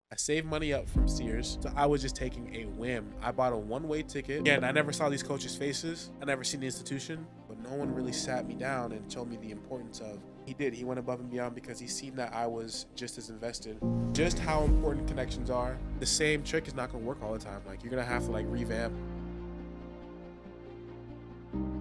I saved money up from Sears, so I was just taking a whim. I bought a one-way ticket. Again, I never saw these coaches' faces. I never seen the institution, but no one really sat me down and told me the importance of. He did. He went above and beyond because he seen that I was just as invested. Just how important connections are. The same trick is not going to work all the time. Like you're gonna have to like revamp.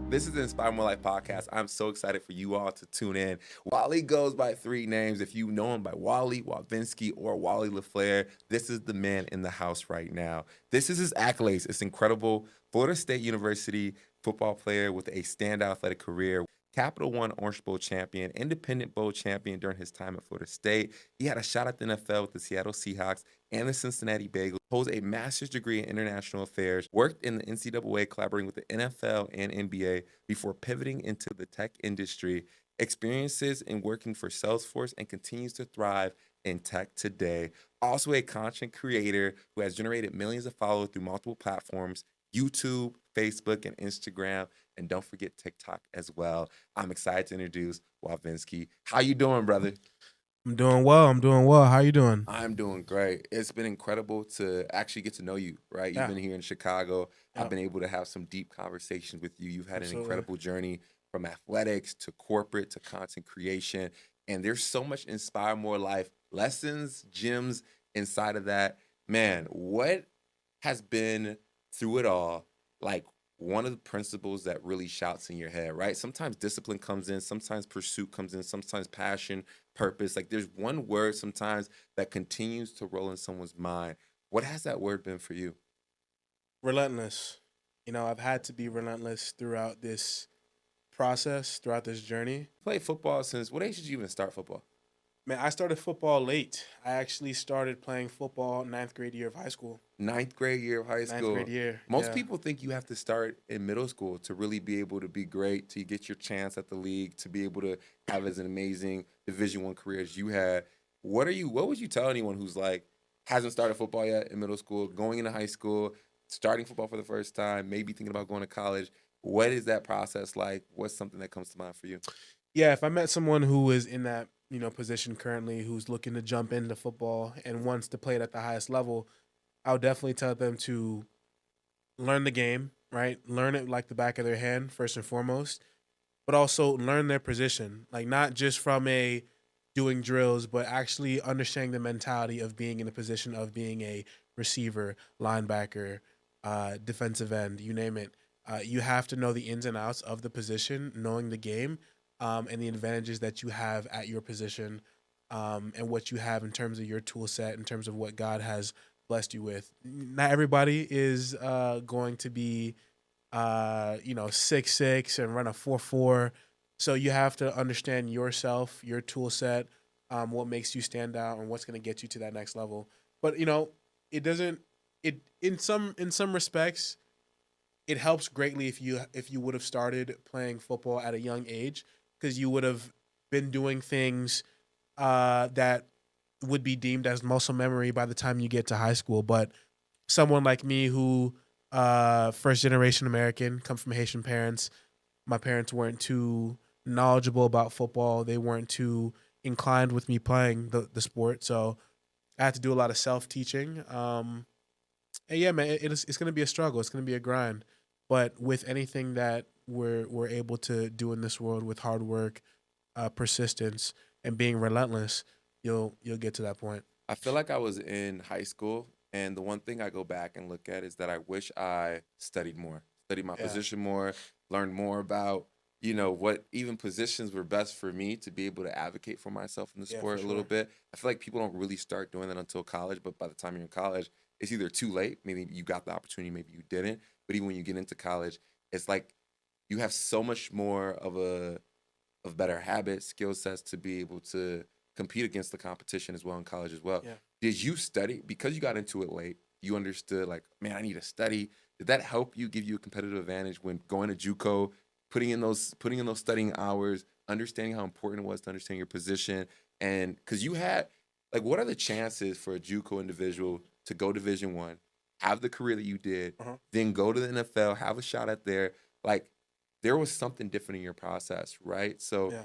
This is the Inspire More Life podcast. I'm so excited for you all to tune in. Wally goes by three names. If you know him by Wally, Walvenski, or Wally LaFleur, this is the man in the house right now. This is his accolades. It's incredible. Florida State University football player with a standout athletic career. Capital One Orange Bowl champion, Independent Bowl champion during his time at Florida State. He had a shot at the NFL with the Seattle Seahawks and the Cincinnati Bengals. Holds a master's degree in international affairs. Worked in the NCAA, collaborating with the NFL and NBA before pivoting into the tech industry. Experiences in working for Salesforce and continues to thrive in tech today. Also a content creator who has generated millions of followers through multiple platforms, YouTube, Facebook, and Instagram. And don't forget TikTok as well. I'm excited to introduce Walvenski. How you doing, brother? I'm doing well. I'm doing well. How you doing? I'm doing great. It's been incredible to actually get to know you, right? You've Yeah. been here in Chicago. Yeah. I've been able to have some deep conversations with you. You've had an Absolutely. incredible journey from athletics to corporate to content creation. And there's so much Inspire More Life lessons, gems inside of that. Man, what has been through it all like one of the principles that really shouts in your head, right? Sometimes discipline comes in, sometimes pursuit comes in, sometimes passion, purpose. Like there's one word sometimes that continues to roll in someone's mind. What has that word been for you? Relentless. I've had to be relentless throughout this process, throughout this journey. Play football since what age did you even start football? Man, I started football late. I actually started playing football ninth grade year of high school. Ninth grade year of high Ninth grade school. year. Most Yeah. people think you have to start in middle school to really be able to be great, to get your chance at the league, to be able to have as an amazing Division I career as you had. What would you tell anyone who's like hasn't started football yet in middle school, going into high school, starting football for the first time, maybe thinking about going to college? What is that process like? What's something that comes to mind for you? Yeah, if I met someone who is in that, position currently who's looking to jump into football and wants to play it at the highest level, I would definitely tell them to learn the game, right? Learn it like the back of their hand, first and foremost, but also learn their position. Like not just from a doing drills, but actually understanding the mentality of being in the position of being a receiver, linebacker, defensive end, you name it. You have to know the ins and outs of the position, knowing the game, and the advantages that you have at your position, and what you have in terms of your tool set, in terms of what God has blessed you with. Not everybody is going to be 6'6" and run a 4.4. So you have to understand yourself, your tool set, what makes you stand out, and what's going to get you to that next level. But it doesn't. It in some respects, it helps greatly if you would have started playing football at a young age, because you would have been doing things that would be deemed as muscle memory by the time you get to high school. But someone like me who first generation American, come from Haitian parents, my parents weren't too knowledgeable about football. They weren't too inclined with me playing the sport. So I had to do a lot of self teaching. And yeah, man, it's going to be a struggle. It's going to be a grind. But with anything that we're able to do in this world with hard work, persistence, and being relentless, you'll get to that point. I feel like I was in high school, and the one thing I go back and look at is that I wish I studied more, studied my Yeah, position more, learned more about, what even positions were best for me to be able to advocate for myself in the yeah, for sport a little sure. bit. I feel like people don't really start doing that until college, but by the time you're in college, it's either too late, maybe you got the opportunity, maybe you didn't, but even when you get into college, it's like you have so much more of better habits, skill sets to be able to compete against the competition as well in college as well. Yeah. Did you study because you got into it late? You understood like, man, I need to study. Did that help you give you a competitive advantage when going to JUCO, putting in those studying hours, understanding how important it was to understand your position, and because you had like, what are the chances for a JUCO individual to go Division I, have the career that you did, Uh-huh. then go to the NFL, have a shot at there? Like, there was something different in your process, right? So Yeah.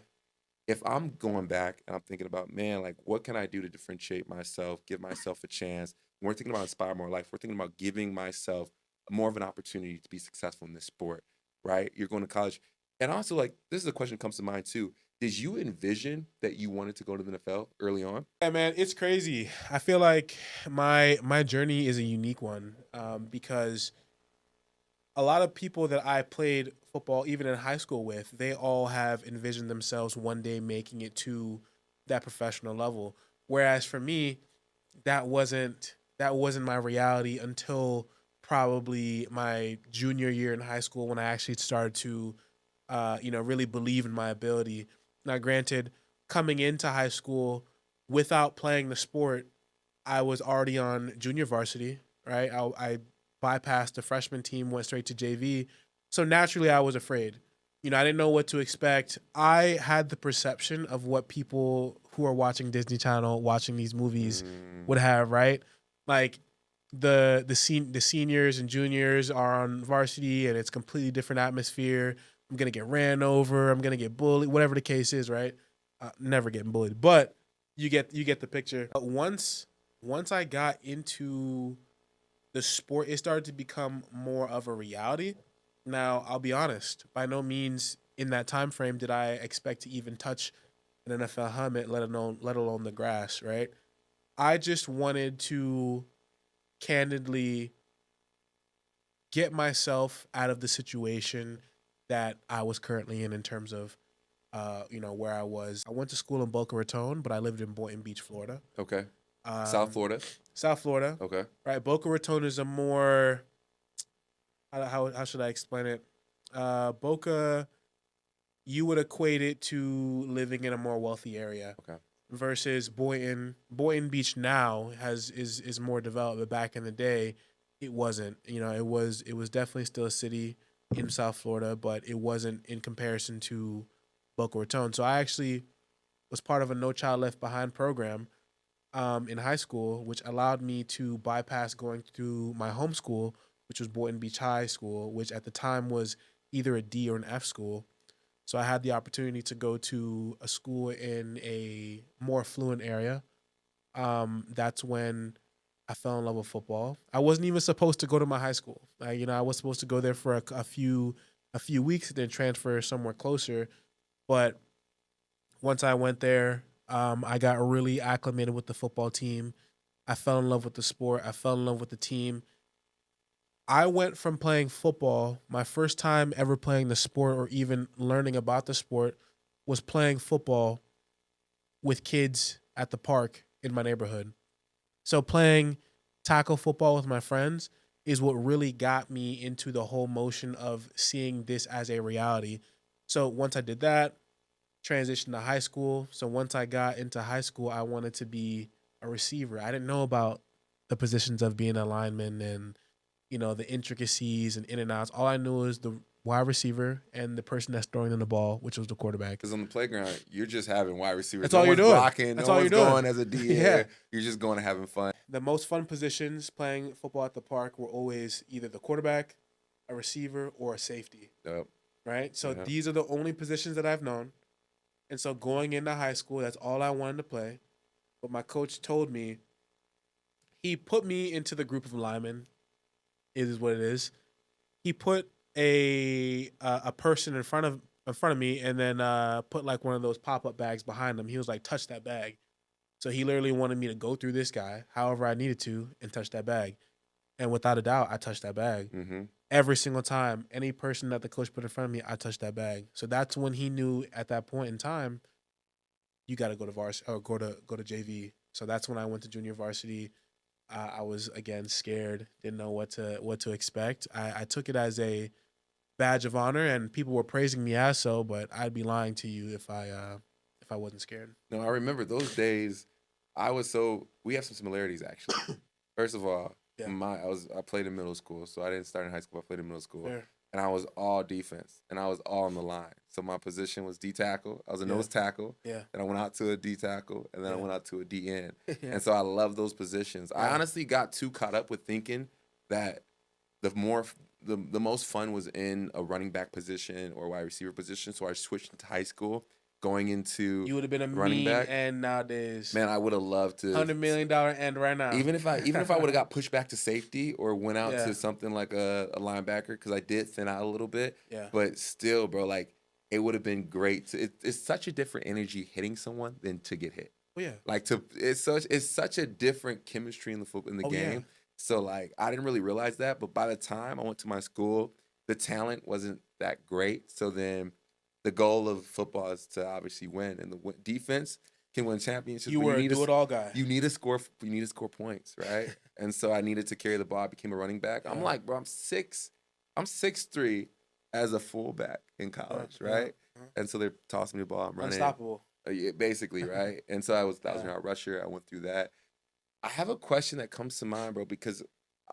if I'm going back and I'm thinking about, man, like what can I do to differentiate myself, give myself a chance? When we're thinking about inspire more life, we're thinking about giving myself more of an opportunity to be successful in this sport, right? You're going to college. And also, like, this is a question that comes to mind too. Did you envision that you wanted to go to the NFL early on? Yeah, man, it's crazy. I feel like my journey is a unique one, because a lot of people that I played football, even in high school with, they all have envisioned themselves one day making it to that professional level. Whereas for me, that wasn't my reality until probably my junior year in high school when I actually started to, really believe in my ability. Now, granted, coming into high school without playing the sport, I was already on junior varsity, right? I bypassed the freshman team, went straight to JV. So naturally, I was afraid. I didn't know what to expect. I had the perception of what people who are watching Disney Channel, watching these movies, Mm, would have, right? Like the seniors and juniors are on varsity, and it's completely different atmosphere. I'm gonna get ran over. I'm gonna get bullied. Whatever the case is, right? Never getting bullied, but you get the picture. But once I got into the sport, it started to become more of a reality. Now, I'll be honest, by no means in that time frame did I expect to even touch an NFL helmet, let alone the grass, right? I just wanted to candidly get myself out of the situation that I was currently in terms of where I was. I went to school in Boca Raton, but I lived in Boynton Beach, Florida. okay. South Um, Florida. South Florida, Okay. right? Boca Raton is a more, how should I explain it? Boca, you would equate it to living in a more wealthy area Okay. versus Boynton. Boynton Beach now is more developed, but back in the day, it wasn't. It was definitely still a city in South Florida, but it wasn't in comparison to Boca Raton. So I actually was part of a No Child Left Behind program, in high school, which allowed me to bypass going to my home school, which was Boynton Beach High School, which at the time was either a D or an F school. So I had the opportunity to go to a school in a more affluent area. That's when I fell in love with football. I wasn't even supposed to go to my high school. I was supposed to go there for a few weeks and then transfer somewhere closer. But once I went there, I got really acclimated with the football team. I fell in love with the sport. I fell in love with the team. I went from playing football, my first time ever playing the sport or even learning about the sport was playing football with kids at the park in my neighborhood. So playing tackle football with my friends is what really got me into the whole motion of seeing this as a reality. So once I did that, transitioned to high school. So once I got into high school, I wanted to be a receiver. I didn't know about the positions of being a lineman and the intricacies and in and outs. All I knew was the wide receiver and the person that's throwing them the ball, which was the quarterback. Because on the playground, you're just having wide receivers. That's No all you're one's doing. blocking. That's No all you're one's doing. going as a DA. Yeah. You're just going and having fun. The most fun positions playing football at the park were always either the quarterback, a receiver, or a safety, Yep. right? So Yep. these are the only positions that I've known. And so going into high school, that's all I wanted to play. But my coach told me, he put me into the group of linemen. It is what it is. He put a person in front of me, and then put like one of those pop up bags behind him. He was like, "Touch that bag." So he literally wanted me to go through this guy, however I needed to, and touch that bag. And without a doubt, I touched that bag Mm-hmm. every single time. Any person that the coach put in front of me, I touched that bag. So that's when he knew at that point in time, you got to go to varsity or go to JV. So that's when I went to junior varsity. I was again scared, didn't know what to expect. I took it as a badge of honor, and people were praising me as so. But I'd be lying to you if I wasn't scared. No, I remember those days. We have some similarities actually. First of all, Yeah, I played in middle school, so I didn't start in high school. I played in middle school, fair. and I was all defense, and I was all on the line. So my position was D tackle. I was a Yeah, nose tackle. yeah, Then I went out to a D tackle, and then I yeah, went out to a D end. yeah, And so I love those positions. I yeah. honestly got too caught up with thinking that the most fun was in a running back position or wide receiver position. So I switched into high school, going into You would have been a running mean back, end nowadays. man, I would have loved to. $100 million end right now. Even if I would have got pushed back to safety or went out Yeah. to something like a linebacker, because I did thin out a little bit, Yeah. but still, bro, like it would have been great. It's such a different energy hitting someone than to get hit. Oh yeah. Like it's such a different chemistry in the Oh yeah. game. So like I didn't really realize that, but by the time I went to my school, the talent wasn't that great. So then the goal of football is to obviously win, and the defense can win championships. You But were a do-it-all guy. you need to score. You need to score points, right? And so I needed to carry the ball. I became a running back. I'm Yeah. like, bro, I'm 6'3" as a fullback in college, right? And so they're tossing me the ball. I'm running. Unstoppable. Yeah, basically, right? And so that was an out rusher. I went through that. I have a question that comes to mind, bro, because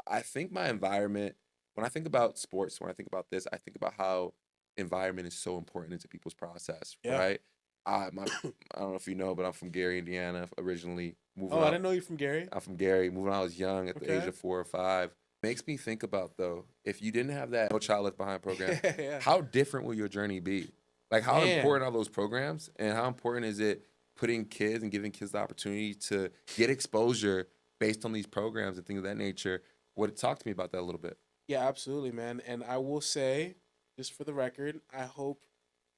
I think my environment, when I think about sports, when I think about this, I think about how environment is so important into people's process, Yeah. right? I don't know if you know, but I'm from Gary, Indiana, originally. I didn't know you're from Gary. I'm from Gary. Moving when I was young, at the age Okay. of 4 or 5. Makes me think about, though, if you didn't have that No Child Left Behind program, Yeah. how different will your journey be? Like, how Man. important are those programs, and how important is it putting kids and giving kids the opportunity to get exposure based on these programs and things of that nature? Talk to me about that a little bit. Yeah, absolutely, man. And I will say, just for the record, I hope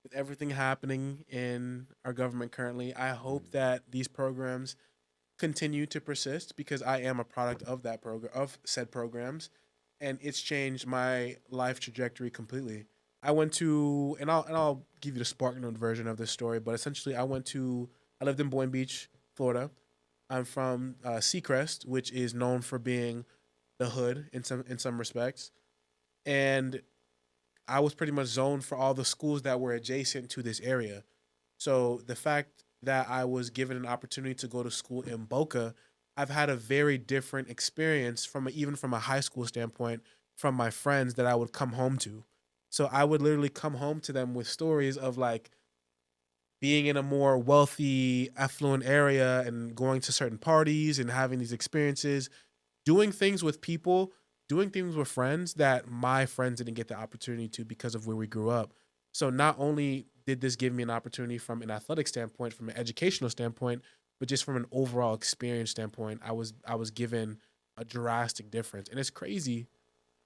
with everything happening in our government currently, I hope that these programs continue to persist, because I am a product of that program, of said programs, and it's changed my life trajectory completely. I went to, and I'll give you the Spark Note version of this story, but essentially I lived in Boynton Beach, Florida. I'm from Seacrest, which is known for being the hood in some respects, and I was pretty much zoned for all the schools that were adjacent to this area. So the fact that I was given an opportunity to go to school in Boca, I've had a very different experience even from a high school standpoint from my friends that I would come home to. So I would literally come home to them with stories of like being in a more wealthy, affluent area and going to certain parties and having these experiences, doing things with people, doing things with friends that my friends didn't get the opportunity to because of where we grew up. So not only did this give me an opportunity from an athletic standpoint, from an educational standpoint, but just from an overall experience standpoint, I was given a drastic difference. And it's crazy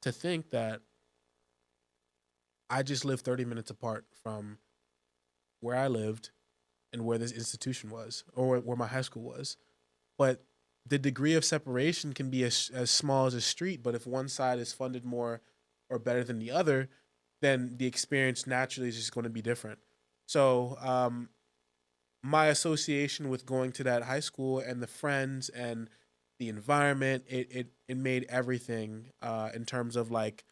to think that I just lived 30 minutes apart from where I lived and where this institution was, or where my high school was. But the degree of separation can be as small as a street, but if one side is funded more or better than the other, then the experience naturally is just going to be different. So, my association with going to that high school and the friends and the environment, it made everything in terms of like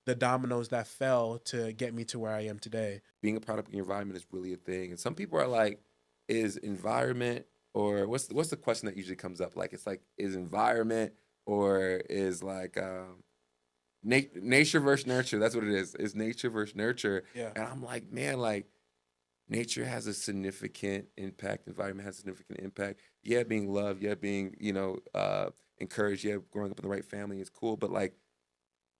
the dominoes that fell to get me to where I am today. Being a product of your environment is really a thing, and some people are like, "Is environment or what's the question that usually comes up? Like, it's like, is environment or is like nature versus nurture? That's what it is. Is nature versus nurture?" Yeah. And I'm like, man, like nature has a significant impact. Environment has a significant impact. Yeah, being loved. Yeah, being encouraged. Yeah, growing up in the right family is cool. But like,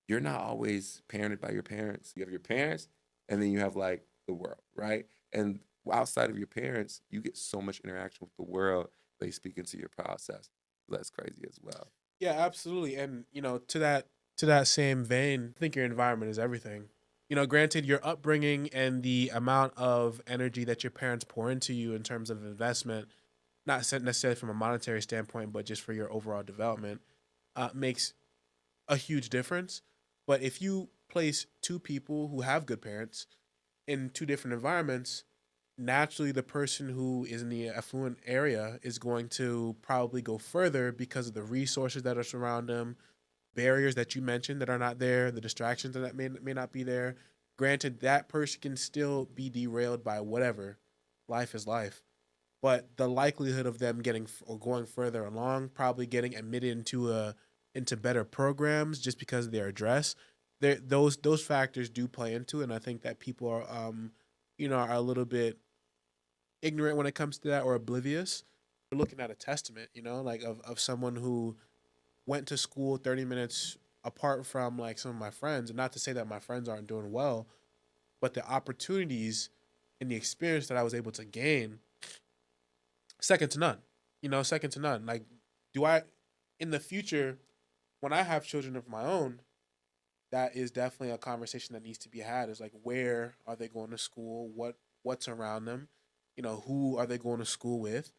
you're not always parented by your parents. You have your parents, and then you have like the world, right? And outside of your parents, you get so much interaction with the world. They speak into your process. That's crazy as well. Yeah, absolutely. And to that same vein, I think your environment is everything. Granted, your upbringing and the amount of energy that your parents pour into you in terms of investment, not necessarily from a monetary standpoint, but just for your overall development, makes a huge difference. But if you place two people who have good parents in two different environments, naturally the person who is in the affluent area is going to probably go further because of the resources that are surround them, barriers that you mentioned that are not there, the distractions that may not be there. Granted, that person can still be derailed by whatever. Life is life. But the likelihood of them getting or going further along, probably getting admitted into better programs just because of their address, those factors do play into it. And I think that people are a little bit ignorant when it comes to that, or oblivious. We're looking at a testament, like of someone who went to school 30 minutes apart from like some of my friends. And not to say that my friends aren't doing well, but the opportunities and the experience that I was able to gain, second to none. Second to none. Like, do I, in the future, when I have children of my own, that is definitely a conversation that needs to be had. Is like, where are they going to school? What's around them? Who are they going to school with?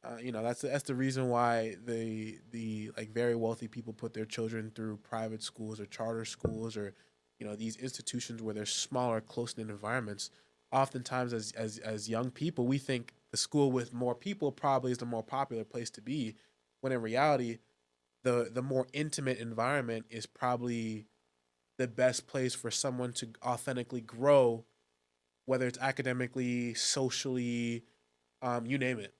That's the reason why the like very wealthy people put their children through private schools or charter schools or these institutions where there's smaller, close knit environments. Oftentimes, as young people, we think the school with more people probably is the more popular place to be, when in reality, the more intimate environment is probably the best place for someone to authentically grow, whether it's academically, socially, you name it.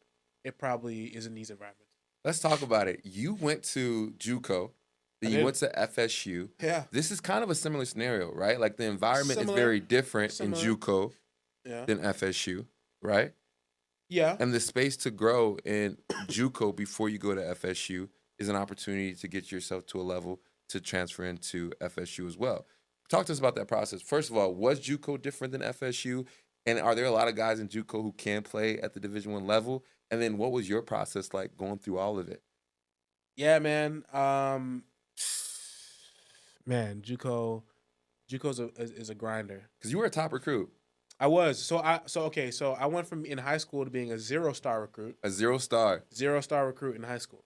It probably is in these environments. Let's talk about it. You went to JUCO, then you went to FSU. Yeah. This is kind of a similar scenario, right? Like the environment is Similar. very different Similar. in JUCO Yeah. than FSU, right? Yeah. And the space to grow in JUCO before you go to FSU is an opportunity to get yourself to a level to transfer into FSU as well. Talk to us about that process. First of all, was JUCO different than FSU? And are there a lot of guys in JUCO who can play at the Division I level? And then what was your process like going through all of it? Yeah, man. Man, JUCO's is a grinder. Because you were a top recruit. I was. So I went from in high school to being a 0-star recruit. A 0-star. 0-star recruit in high school.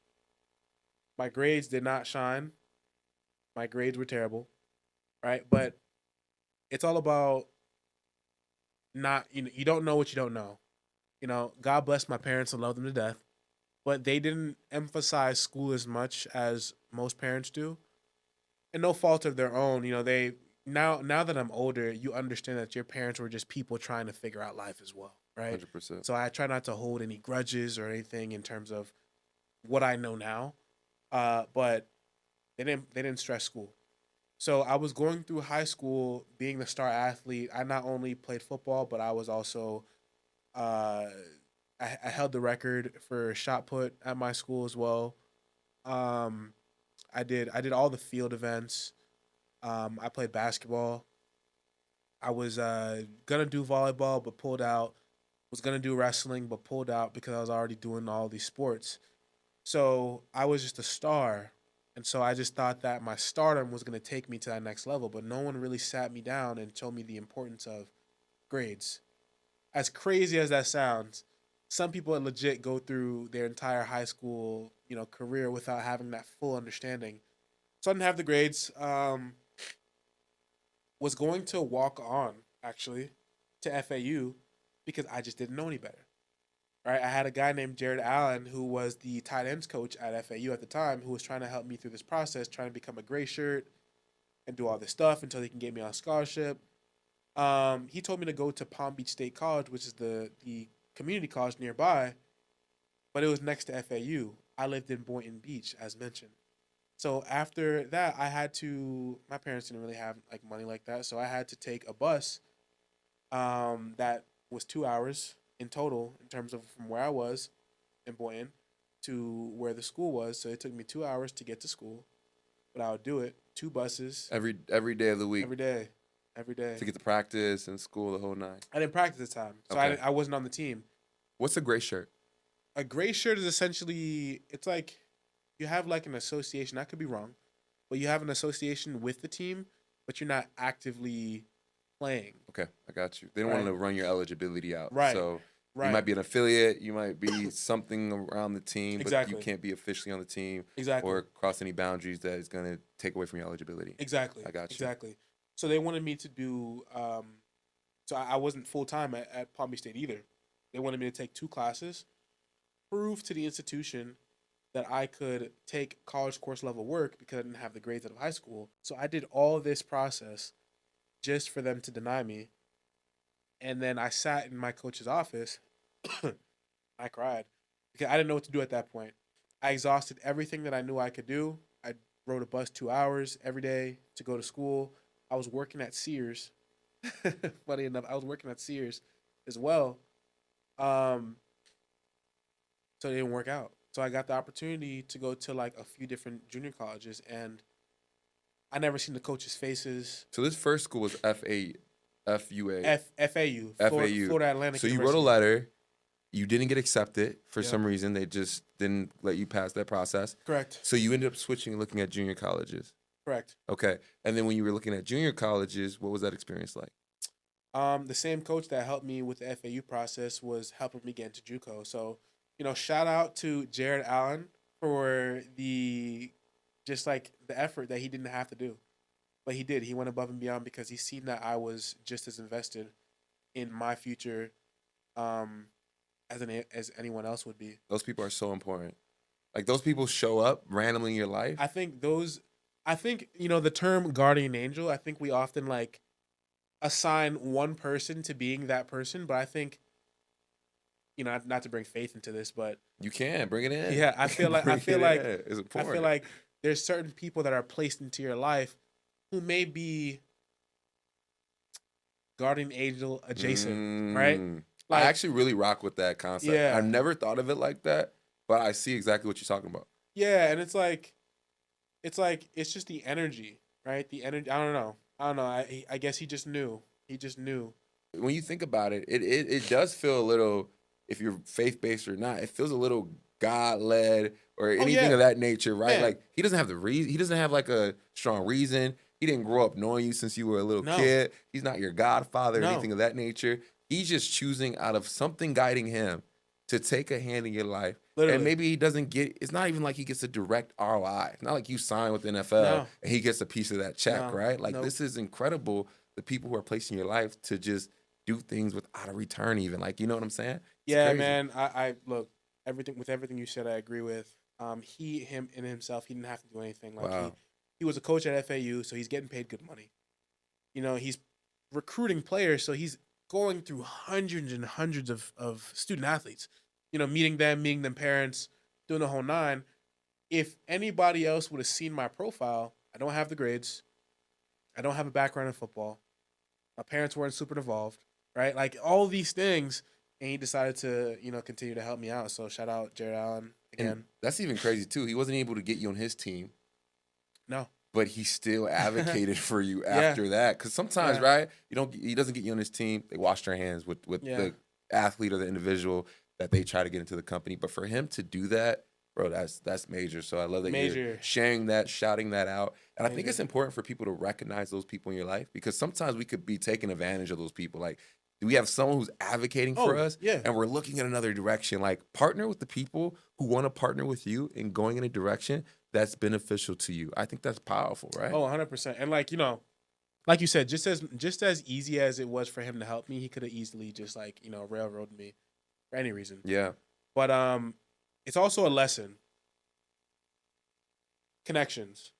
My grades did not shine. My grades were terrible. Right? But it's all about not you don't know what you don't know. God bless my parents and love them to death, but they didn't emphasize school as much as most parents do. And no fault of their own. They now that I'm older, you understand that your parents were just people trying to figure out life as well, right? 100%. So I try not to hold any grudges or anything in terms of what I know now. But they didn't stress school. So I was going through high school being the star athlete. I not only played football, but I was also uh, I held the record for shot put at my school as well. Um, I did all the field events. I played basketball. I was gonna do volleyball, but pulled out. Was gonna do wrestling, but pulled out because I was already doing all these sports. So I was just a star, and so I just thought that my stardom was gonna take me to that next level. But no one really sat me down and told me the importance of grades. As crazy as that sounds, some people legit go through their entire high school, career without having that full understanding. So I didn't have the grades. Was going to walk on actually to FAU because I just didn't know any better. Right? I had a guy named Jared Allen who was the tight ends coach at FAU at the time who was trying to help me through this process, trying to become a gray shirt and do all this stuff until he can get me on scholarship. He told me to go to Palm Beach State College, which is the community college nearby, but it was next to FAU. I lived in Boynton Beach, as mentioned. So after that, my parents didn't really have like money like that, so I had to take a bus that was 2 hours in total in terms of from where I was in Boynton to where the school was. So it took me 2 hours to get to school, but I would do it 2 buses Every day of the week. Every day To get to practice and school the whole nine. I didn't practice this time, so Okay. I wasn't on the team. What's a gray shirt? A gray shirt is essentially, it's like you have like an association. I could be wrong, but you have an association with the team, but you're not actively playing. Okay, I got you. They don't want to run your eligibility out. Right. So Right. you might be an affiliate. You might be something around the team, Exactly. but you can't be officially on the team Exactly. or cross any boundaries that is going to take away from your eligibility. Exactly. I got you. Exactly. So they wanted me to do. So I wasn't full time at Palm Beach State either. They wanted me to take 2 classes, prove to the institution that I could take college course level work because I didn't have the grades out of high school. So I did all this process just for them to deny me. And then I sat in my coach's office. I cried because I didn't know what to do at that point. I exhausted everything that I knew I could do. I rode a bus 2 hours every day to go to school. I was working at Sears. Funny enough, I was working at Sears as well. So it didn't work out. So I got the opportunity to go to like a few different junior colleges, and I never seen the coaches' faces. So this first school was FA. FUA. FAU, FAU. Florida Atlantic So you wrote a University. letter. You didn't get accepted for Yep. some reason. They just didn't let you pass that process. Correct. So you ended up switching and looking at junior colleges. Correct. Okay. And then when you were looking at junior colleges, what was that experience like? The same coach that helped me with the FAU process was helping me get into JUCO. So, shout out to Jared Allen for the effort that he didn't have to do, but he did. He went above and beyond because he seen that I was just as invested in my future, as anyone else would be. Those people are so important. Like those people show up randomly in your life. I think the term guardian angel. I think we often assign one person to being that person, but I think, not to bring faith into this, but you can bring it in. yeah, I feel like it's important. I feel like there's certain people that are placed into your life who may be guardian angel adjacent, right? I actually really rock with that concept. Yeah. I've never thought of it like that, but I see exactly what you're talking about. Yeah, and it's just the energy, right? The energy. I don't know. I guess he just knew. He just knew. When you think about it, it does feel a little, if you're faith based or not, it feels a little God led or anything of that nature, right? Yeah. Like he doesn't have the reason. He doesn't have like a strong reason. He didn't grow up knowing you since you were a little kid. He's not your godfather or anything of that nature. He's just choosing out of something guiding him to take a hand in your life. Literally. And maybe he doesn't get, it's not even like he gets a direct ROI. It's not like you sign with the NFL and he gets a piece of that check, right? Like this is incredible. The people who are placed in your life to just do things without a return even. Like, you know what I'm saying? It's crazy. Man. I look, everything you said, I agree with. Him in himself, he didn't have to do anything. Like he was a coach at FAU, so he's getting paid good money. He's recruiting players, so he's going through hundreds and hundreds of student athletes, meeting them parents, doing the whole nine. If anybody else would have seen my profile, I don't have the grades. I don't have a background in football. My parents weren't super involved, right? Like all these things, and he decided to, continue to help me out. So shout out Jared Allen again. And that's even crazy too. He wasn't able to get you on his team. No. But he still advocated for you after that. Because sometimes, right, he doesn't get you on his team. They wash their hands with the athlete or the individual that they try to get into the company. But for him to do that, bro, that's major. So I love that you're sharing that, shouting that out. And I think it's important for people to recognize those people in your life because sometimes we could be taking advantage of those people. Like, do we have someone who's advocating for us? Yeah. And we're looking in another direction. Like, partner with the people who want to partner with you and going in a direction that's beneficial to you. I think that's powerful, right? Oh, 100%. And like you said, just as easy as it was for him to help me, he could have easily just railroaded me for any reason. Yeah. But it's also a lesson. Connections.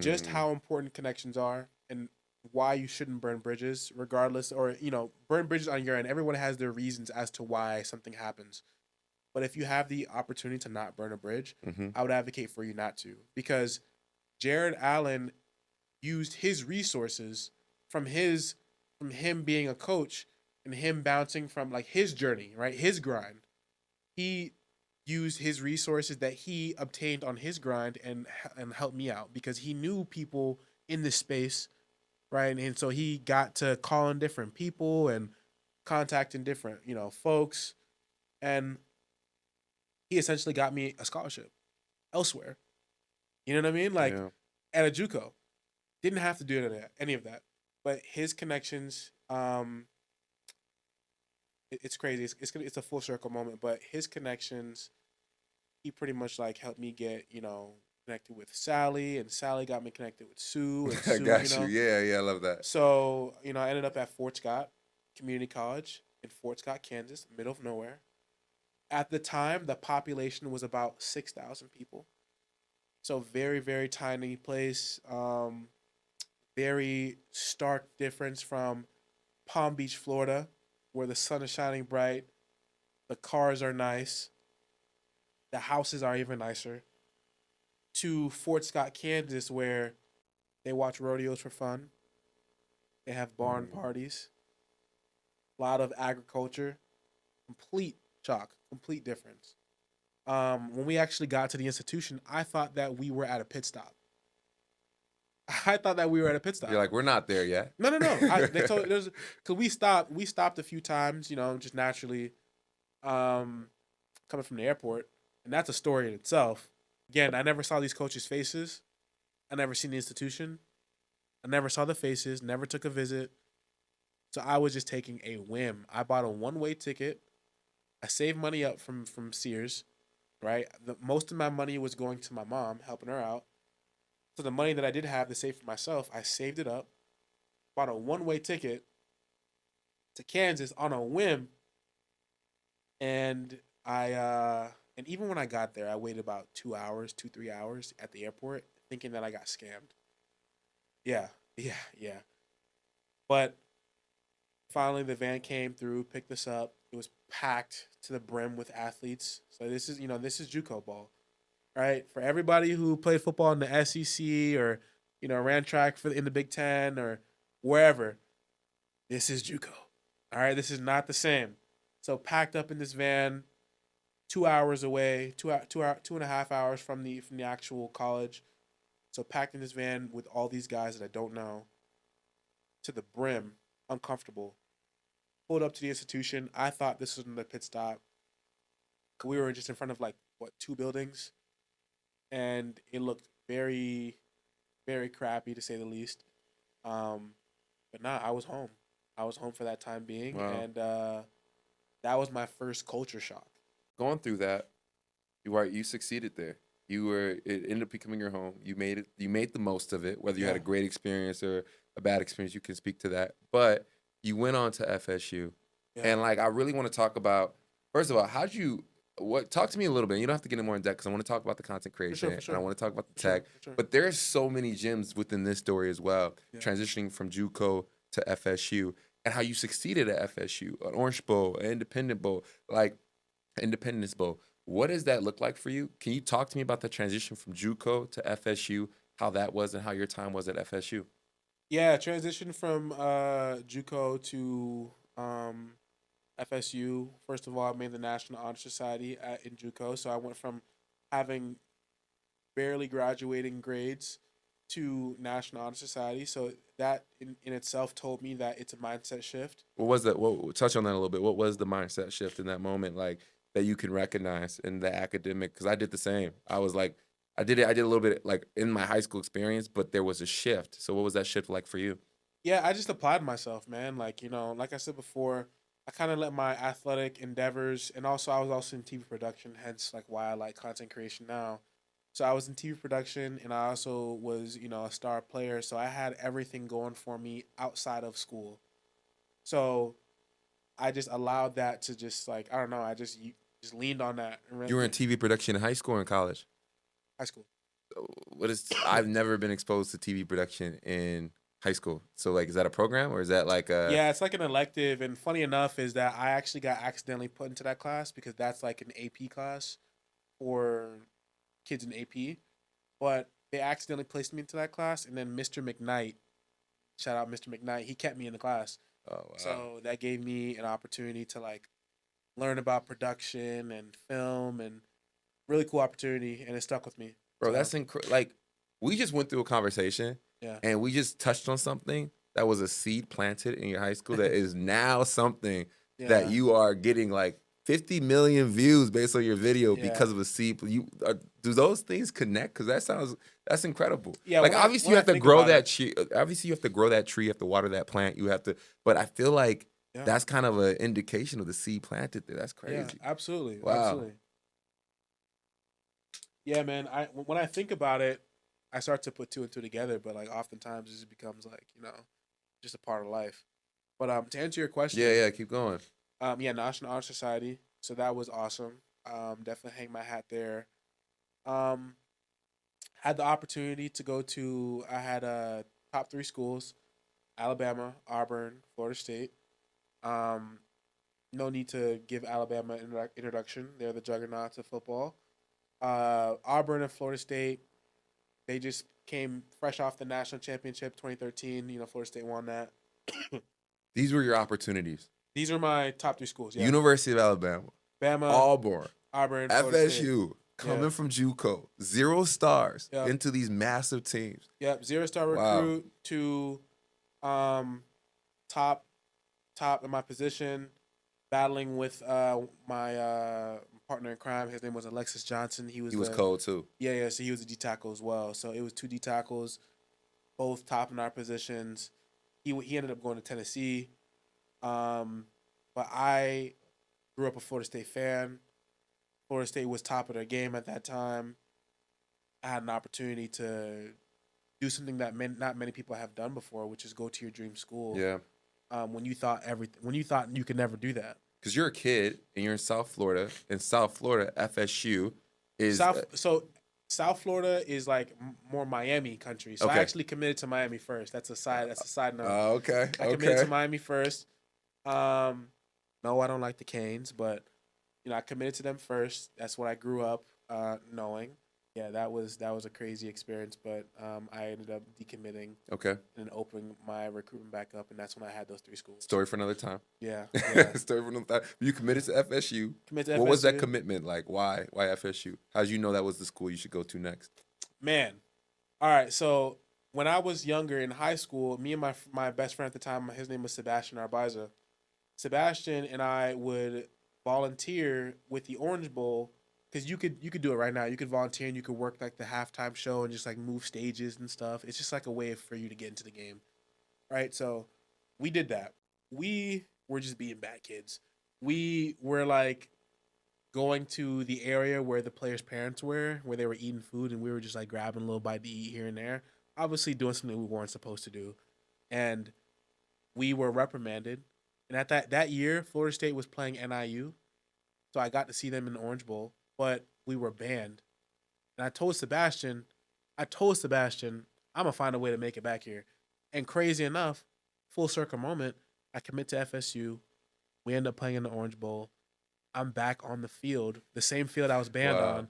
Just how important connections are and why you shouldn't burn bridges regardless, or burn bridges on your end. Everyone has their reasons as to why something happens. But if you have the opportunity to not burn a bridge, I would advocate for you not to, because Jared Allen used his resources from him being a coach and him bouncing from his journey, right? His grind. He used his resources that he obtained on his grind and helped me out because he knew people in this space, right? And so he got to call in different people and contacting different, folks, and he essentially got me a scholarship elsewhere. You know what I mean? At a JUCO. Didn't have to do any of that. But his connections, it's crazy. It's a full circle moment. But his connections, he pretty much helped me get, connected with Sally, and Sally got me connected with Sue. And Sue, I got you. Yeah, I love that. So, I ended up at Fort Scott Community College in Fort Scott, Kansas, middle of nowhere. At the time, the population was about 6,000 people. So very, very tiny place. Very stark difference from Palm Beach, Florida, where the sun is shining bright. The cars are nice. The houses are even nicer. To Fort Scott, Kansas, where they watch rodeos for fun. They have barn parties. A lot of agriculture. Complete difference. When we actually got to the institution, I thought that we were at a pit stop. I thought that we were at a pit stop. You're like, we're not there yet. No, no, no. They told because we stopped a few times, just naturally, coming from the airport, and that's a story in itself. Again, I never saw these coaches' faces. I never seen the institution. I never saw the faces. Never took a visit. So I was just taking a whim. I bought a one-way ticket. I saved money up from Sears, right? Most of my money was going to my mom, helping her out. So the money that I did have to save for myself, I saved it up, bought a one-way ticket to Kansas on a whim, and and even when I got there, I waited about 2 hours, 3 hours at the airport, thinking that I got scammed. Yeah, yeah, yeah. But finally, the van came through, picked us up. It was packed to the brim with athletes. So this is JUCO ball, right? For everybody who played football in the SEC or ran track in the Big Ten or wherever, this is JUCO. All right, this is not the same. So packed up in this van, 2 hours away, 2.5 hours from the actual college. So packed in this van with all these guys that I don't know, to the brim, uncomfortable. Pulled up to the institution. I thought this was the pit stop. We were just in front of like what, two buildings, and it looked very, very crappy to say the least. Um, but nah, I was home. I was home for that time being, Wow. and that was my first culture shock. Going through that, you succeeded there. It ended up becoming your home. You made it. You made the most of it. Whether you had a Yeah, great experience or a bad experience, you can speak to that. But you went on to FSU, yeah, and like I really want to talk about. First of all, how'd you? What? Talk to me a little bit. You don't have to get in more in depth because I want to talk about the content for sure, creation for and I sure, want to talk about the for sure, tech. for sure. But there's so many gems within this story as well. Yeah. Transitioning from JUCO to FSU and how you succeeded at FSU, an Orange Bowl, an Independent Bowl, like Independence Bowl. What does that look like for you? Can you talk to me about the transition from JUCO to FSU, how that was, and how your time was at FSU? Yeah, transition from JUCO to FSU. First of all, I made the National Honor Society in JUCO, so I went from having barely graduating grades to National Honor Society. So that in itself told me that it's a mindset shift. What was that? What touch on that a little bit? What was the mindset shift in that moment, like that you can recognize in the academic? Because I did the same. I was like, I did it. I did a little bit like in my high school experience, but there was a shift. So what was that shift like for you? Yeah, I just applied myself, man. Like, like I said before, I kind of let my athletic endeavors, and also I was also in TV production, hence like why I like content creation now. So I was in TV production, and I also was, a star player. So I had everything going for me outside of school. So I just allowed that to just like, I don't know, I just leaned on that and You were in TV production in high school or in college. high school. What is? I've never been exposed to TV production in high school. So like, is that a program or is that like a? Yeah, it's like an elective, and funny enough is that I actually got accidentally put into that class because that's like an AP class for kids in AP, but they accidentally placed me into that class, and then Mr. McKnight, shout out Mr. McKnight, he kept me in the class, Oh wow, so that gave me an opportunity to like learn about production and film, and really cool opportunity, and it stuck with me. bro, So that's incredible. Like, we just went through a conversation yeah, and we just touched on something that was a seed planted in your high school that is now something that yeah, you are getting like 50 million views based on your video yeah, because of a seed. Do those things connect? Because that's incredible. yeah. Like When I obviously you when I have to think grow about that it, tree. Obviously you have to grow that tree. You have to water that plant. You have to. But I feel like yeah, that's kind of an indication of the seed planted there. That's yeah, crazy. absolutely, Wow. absolutely. Yeah, man. When I think about it, I start to put two and two together, but like oftentimes it just becomes like just a part of life. But to answer your Yeah, question, yeah. Keep going. yeah, National Honor Society. So that was awesome. Definitely hang my hat there. Um, had the opportunity to go to. I had top three schools: Alabama, Auburn, Florida State. Um, no need to give Alabama an introduction. They're the juggernauts of football. Auburn and Florida State, they just came fresh off the national championship 2013. Florida State won that. These were your opportunities. These are my top three schools. Yeah, University of Alabama, Bama, Auburn, Auburn, Florida State. FSU. coming from JUCO, 0 stars Yep. into these massive teams. Yep. 0-star Wow. recruit to top in my position, battling with my partner in crime. His name was Alexis Johnson. He was cold too. Yeah. So he was a D tackle as well. So it was 2 D tackles, both top in our positions. He ended up going to Tennessee, but I grew up a Florida State fan. Florida State was top of their game at that time. I had an opportunity to do something that not many people have done before, which is go to your dream school. Yeah. When you thought you could never do that. Because you're a kid and you're in South Florida. In South Florida, FSU is South Florida is like more Miami country. So okay. I actually committed to Miami first. That's a side note. Okay. I committed to Miami first. No, I don't like the Canes, but I committed to them first. That's what I grew up knowing. Yeah, that was a crazy experience, but I ended up decommitting. Okay. And then opening my recruitment back up, and that's when I had those 3 schools. Story for another time. Yeah. Story for another time. You committed to FSU. What was that commitment like? Why FSU? How did you know that was the school you should go to next? Man. All right, so when I was younger in high school, me and my best friend at the time, his name was Sebastian Arbaiza. Sebastian and I would volunteer with the Orange Bowl. Because you could do it right now. You could volunteer and you could work like the halftime show and just like move stages and stuff. It's just like a way for you to get into the game, right? So we did that. We were just being bad kids. We were like going to the area where the players' parents were, where they were eating food, and we were just like grabbing a little bite to eat here and there. Obviously doing something we weren't supposed to do. And we were reprimanded. And at that year, Florida State was playing NIU. So I got to see them in the Orange Bowl. But we were banned. And I told Sebastian, I'm going to find a way to make it back here. And crazy enough, full circle moment, I commit to FSU. We end up playing in the Orange Bowl. I'm back on the field, the same field I was banned on.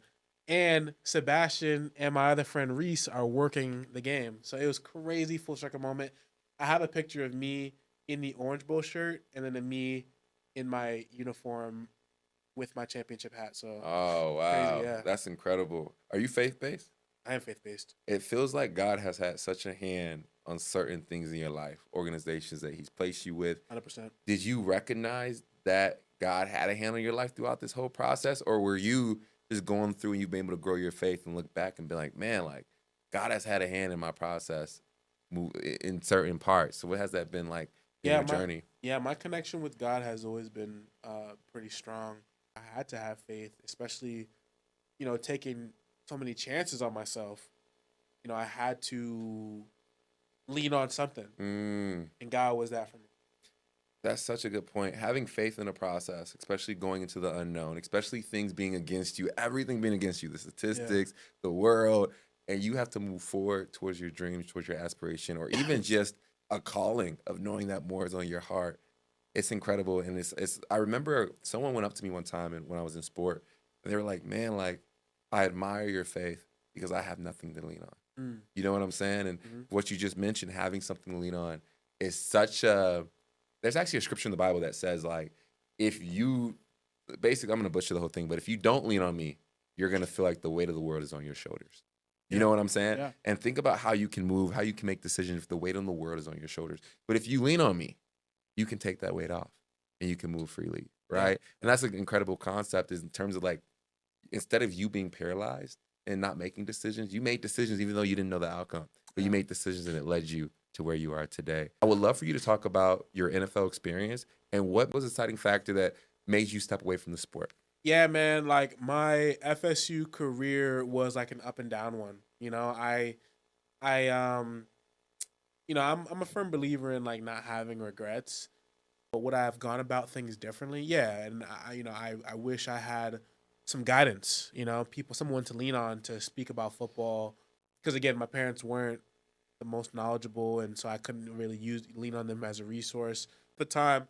And Sebastian and my other friend Reese are working the game. So it was crazy, full circle moment. I have a picture of me in the Orange Bowl shirt and then of me in my uniform with my championship hat. So oh wow, crazy, yeah. That's incredible. Are you faith-based? I am faith-based. It feels like God has had such a hand on certain things in your life, organizations that He's placed you with. 100%. Did you recognize that God had a hand on your life throughout this whole process, or were you just going through and you've been able to grow your faith and look back and be like, man, like God has had a hand in my process, in certain parts? So what has that been like in your journey? Yeah, my connection with God has always been pretty strong. I had to have faith, especially, taking so many chances on myself. I had to lean on something. And God was that for me. That's such a good point. Having faith in a process, especially going into the unknown, especially things being against you, everything being against you, the statistics, the world, and you have to move forward towards your dreams, towards your aspiration, or even just a calling of knowing that more is on your heart. It's incredible. And it's I remember someone went up to me one time and when I was in sport, and they were like, man, like, I admire your faith because I have nothing to lean on. You know what I'm saying? And what you just mentioned, having something to lean on, is such a, there's actually a scripture in the Bible that says, like, if you, basically, I'm going to butcher the whole thing, but if you don't lean on me, you're going to feel like the weight of the world is on your shoulders. You know what I'm saying? Yeah. And think about how you can move, how you can make decisions if the weight on the world is on your shoulders. But if you lean on me, you can take that weight off and you can move freely, right? Yeah. And that's an incredible concept, is in terms of, like, instead of you being paralyzed and not making decisions, you made decisions even though you didn't know the outcome, but you made decisions and it led you to where you are today. I would love for you to talk about your NFL experience and what was the deciding factor that made you step away from the sport. Yeah, man, like, my FSU career was like an up and down one. I'm a firm believer in, like, not having regrets, but would I have gone about things differently? Yeah, and I wish I had some guidance, someone to lean on to speak about football, because again, my parents weren't the most knowledgeable, and so I couldn't really lean on them as a resource. At the time,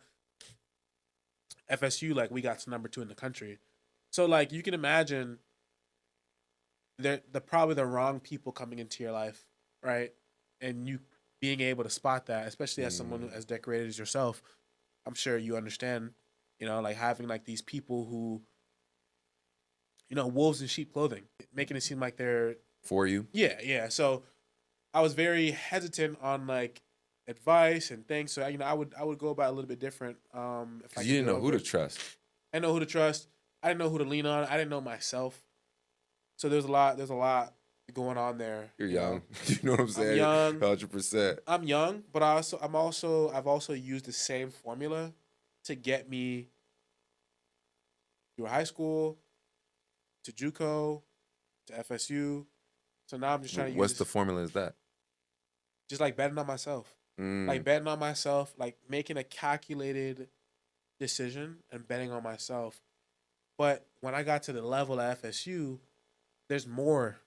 FSU, like, we got to number 2 in the country, so, like, you can imagine they're probably the wrong people coming into your life, right? And you being able to spot that, especially as someone as decorated as yourself, I'm sure you understand, like, having, like, these people who wolves in sheep clothing, making it seem like they're For you. yeah. So I was very hesitant on like advice and things. So I would go about it a little bit different. If I Because you could didn't do it know who to over. trust. I know who to trust. I didn't know who to lean on. I didn't know myself. So there's a lot going on there. You're young. You know what I'm I'm saying? young. 100%. I'm young, but I've also used the same formula to get me through high school, to JUCO, to FSU. So now I'm just trying to use What's the this, formula is that? just like betting on myself, Mm. like making a calculated decision and betting on myself. But when I got to the level at FSU, there's more.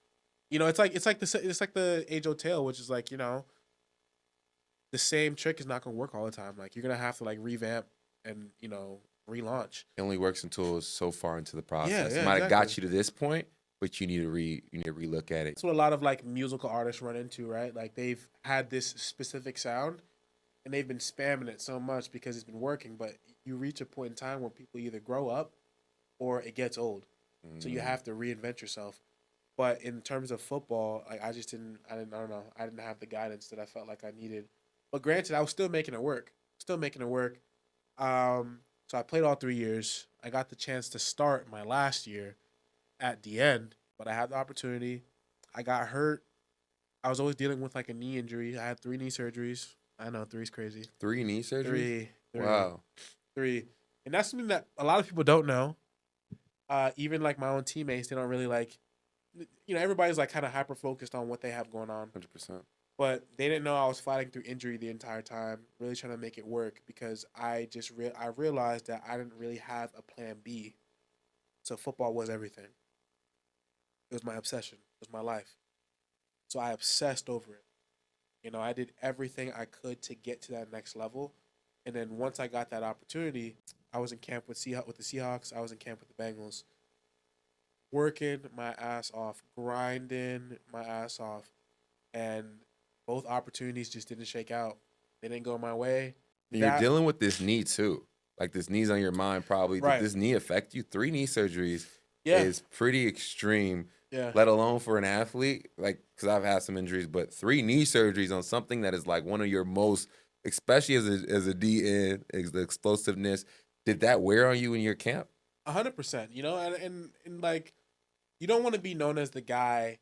It's like the age old tale, which is like the same trick is not gonna work all the time. Like you're gonna have to like revamp and relaunch. It only works until it's so far into the Yeah, process. It yeah, might have exactly. got you to this point, but you need to relook at it. That's what a lot of like musical artists run into, right? Like they've had this specific sound and they've been spamming it so much because it's been working, but you reach a point in time where people either grow up or it gets old. So you Mm. have to reinvent yourself. But in terms of football, like I don't know. I didn't have the guidance that I felt like I needed. But granted, I was still making it work. Still making it work. So I played all 3 years. I got the chance to start my last year at the end, but I had the opportunity. I got hurt. I was always dealing with like a knee injury. I had 3 knee surgeries. I know three's crazy. 3 knee surgeries? Three, three, Wow. three, and that's something that a lot of people don't know. Even like my own teammates, they don't really like. Everybody's like kind of hyper focused on what they have going on, 100%. but they didn't know I was fighting through injury the entire time, really trying to make it work because I realized that I didn't really have a plan B. So football was everything. It was my obsession. It was my life. So I obsessed over it. I did everything I could to get to that next level. And then once I got that opportunity, I was in camp with the Seahawks. I was in camp with the Bengals, working my ass off, grinding my ass off, and both opportunities just didn't shake out. They didn't go my way. And you're That dealing with this knee too. Like this knee's on your mind probably. Did right? this knee affect you? 3 knee surgeries Yeah, is pretty extreme, yeah. let alone for an athlete. Like, because I've had some injuries, but 3 knee surgeries on something that is like one of your most, especially as a DN, the explosiveness. Did that wear on you in your camp? 100%. And like you don't want to be known as the guy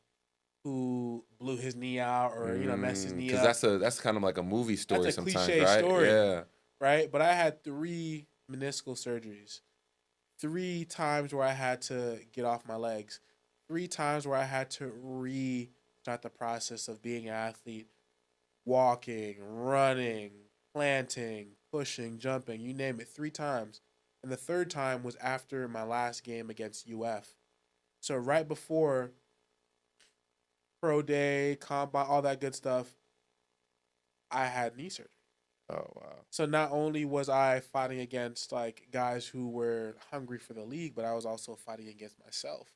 who blew his knee out or messed his knee Because up. that's kind of like a movie That's story a sometimes, cliche right? story, Yeah. right? But I had 3 meniscal surgeries, 3 times where I had to get off my legs, 3 times where I had to restart the process of being an athlete, walking, running, planting, pushing, jumping, you name it, 3 times. And the third time was after my last game against UF. So right before pro day, combine, all that good stuff, I had knee surgery. Oh wow. So not only was I fighting against like guys who were hungry for the league, but I was also fighting against myself.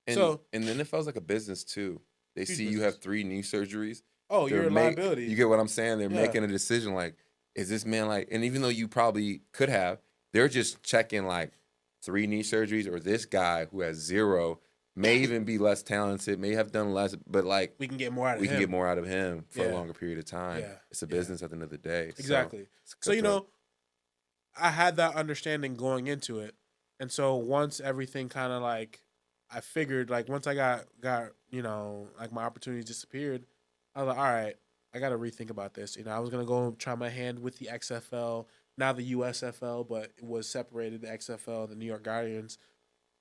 And So and then it feels like a business too. They huge see you have business. 3 knee surgeries. Oh, They're you're a you liability. get what I'm saying? They're Yeah. making a decision like, is this man like, and even though you probably could have, they're just checking like 3 knee surgeries, or this guy who has zero may even be less talented, may have done less, but like We can get more out of we can get him. more out of him for a Yeah. longer period of time. Yeah. It's a Yeah. business at the end of the day. So Exactly. it's So cutthroat. I had that understanding going into it. And so once everything kind of like I figured like once I got, like my opportunities disappeared, I was like, all right, I got to rethink about this. I was going to go try my hand with the XFL, now the USFL, but it was separated, the XFL, the New York Guardians.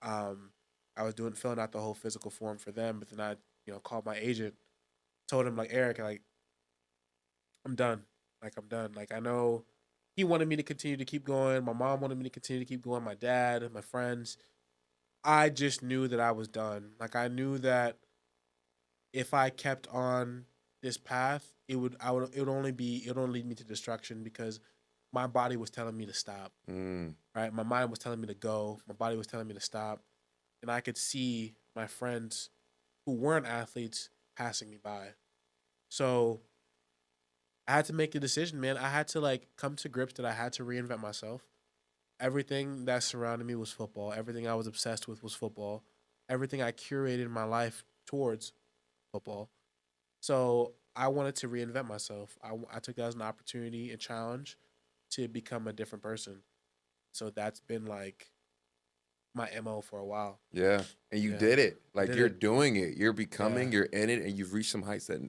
Um I was filling out the whole physical form for them, but then I, called my agent, told him like, Eric, like I'm done. Like I'm done. Like I know he wanted me to continue to keep going. My mom wanted me to continue to keep going. My dad, my friends. I just knew that I was done. Like I knew that if I kept on this path, it would only lead me to destruction because my body was telling me to stop. Mm. Right? My mind was telling me to go. My body was telling me to stop. And I could see my friends who weren't athletes passing me by. So I had to make a decision, man. I had to like come to grips that I had to reinvent myself. everything that surrounded me was football. Everything I was obsessed with was football. Everything I curated my life towards football. So I wanted to reinvent myself. I took that as an opportunity, a challenge to become a different person. So that's been like my MO for a while. Yeah. And you Yeah, did it. I Like did you're it. doing it. You're Yeah, becoming, you're in it, and you've reached some heights that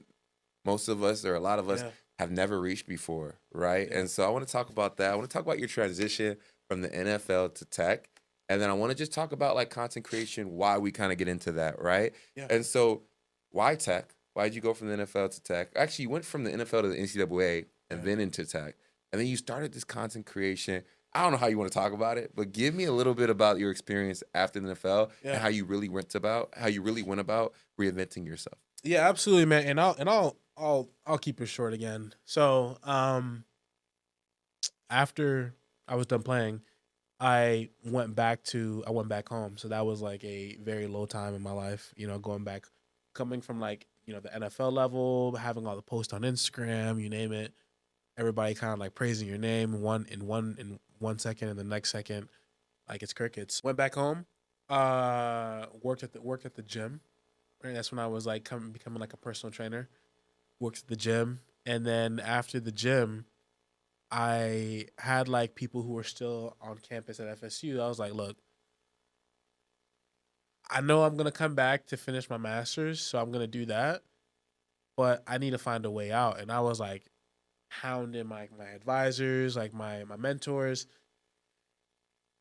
most of us or a lot of us yeah, have never reached before, right? yeah, And so I want to talk about that. I want to talk about your transition from the NFL to tech. And then I want to just talk about like content creation, why we kind of get into that, right? yeah, And so why tech? Why did you go from the NFL to tech? Actually, you went from the NFL to the NCAA and yeah, then into tech. And then you started this content creation. I don't know how you want to talk about it, but give me a little bit about your experience after the NFL and yeah. how you really went about reinventing yourself. Yeah, absolutely, man. And I'll keep it short again. So, after I was done playing, I went back home. So that was like a very low time in my life, going back, coming from like, the NFL level, having all the posts on Instagram, you name it. Everybody kind of like praising your name in one second, and the next second like it's crickets. Went back home, worked at the gym. Right? That's when I was like becoming like a personal trainer. Worked at the gym, and then after the gym, I had like people who were still on campus at FSU. I was like, look, I know I'm gonna come back to finish my master's, so I'm gonna do that. But I need to find a way out. And I was like hounding my advisors, like my mentors,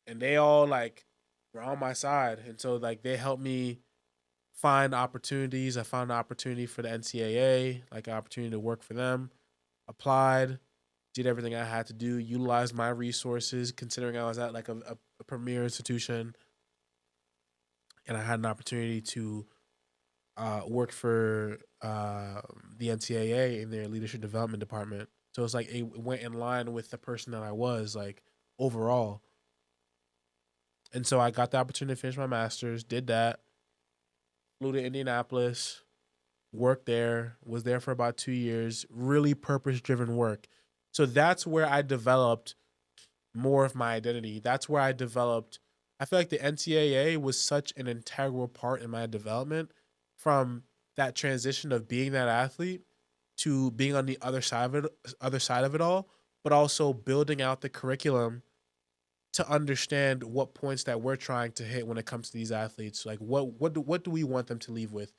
and they all like were on my side. And so like they helped me find opportunities. I found an opportunity for the NCAA, like an opportunity to work for them. Applied, did everything I had to do, utilized my resources, considering I was at like a premier institution, and I had an opportunity to work for the NCAA in their leadership development department. So it's like it went in line with the person that I was like overall. And so I got the opportunity to finish my master's, did that, flew to Indianapolis, worked there, was there for about 2 years, really purpose driven work. So that's where I developed more of my identity. That's where I developed. I feel like the NCAA was such an integral part in my development from that transition of being that athlete to being on the other side of it all, but also building out the curriculum to understand what points that we're trying to hit when it comes to these athletes. Like what do we want them to leave with?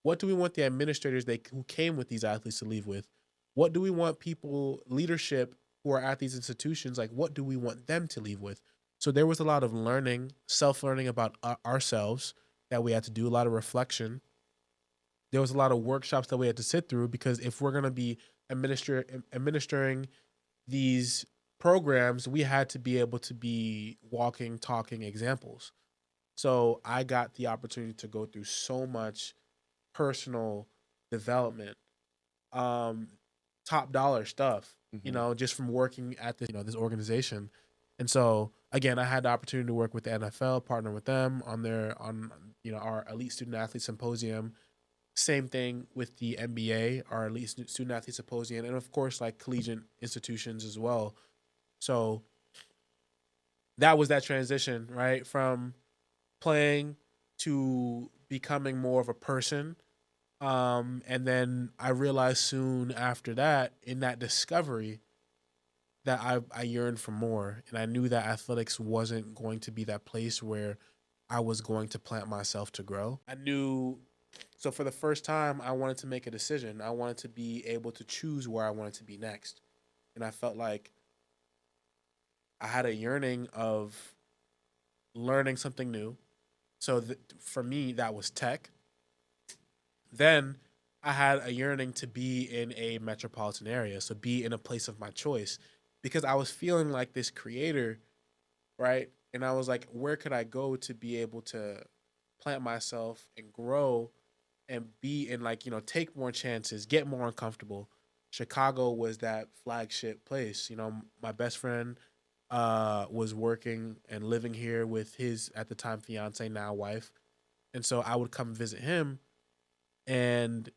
What do we want the administrators who came with these athletes to leave with? What do we want people leadership who are at these institutions, like what do we want them to leave with? So there was a lot of learning, self-learning about ourselves that we had to do, a lot of reflection. There was a lot of workshops that we had to sit through because if we're going to be administering these programs, we had to be able to be walking, talking examples. So I got the opportunity to go through so much personal development, um, top dollar stuff, Hmm. just from working at this organization. And so again, I had the opportunity to work with the NFL, partner with them on our elite student athlete symposium. Same thing with the NBA, our elite student athlete symposium, and of course like collegiate institutions as well. So that was that transition, right? From playing to becoming more of a person. And then I realized soon after that, in that discovery, that I yearned for more. And I knew that athletics wasn't going to be that place where I was going to plant myself to grow. I knew, so for the first time, I wanted to make a decision. I wanted to be able to choose where I wanted to be next. And I felt like I had a yearning of learning something new. So for me, that was tech. Then I had a yearning to be in a metropolitan area, so be in a place of my choice, because I was feeling like this creator, right? And I was like, where could I go to be able to plant myself and grow and be in like, take more chances, get more uncomfortable. Chicago was that flagship place. My best friend was working and living here with his at the time fiance, now wife. And so I would come visit him, and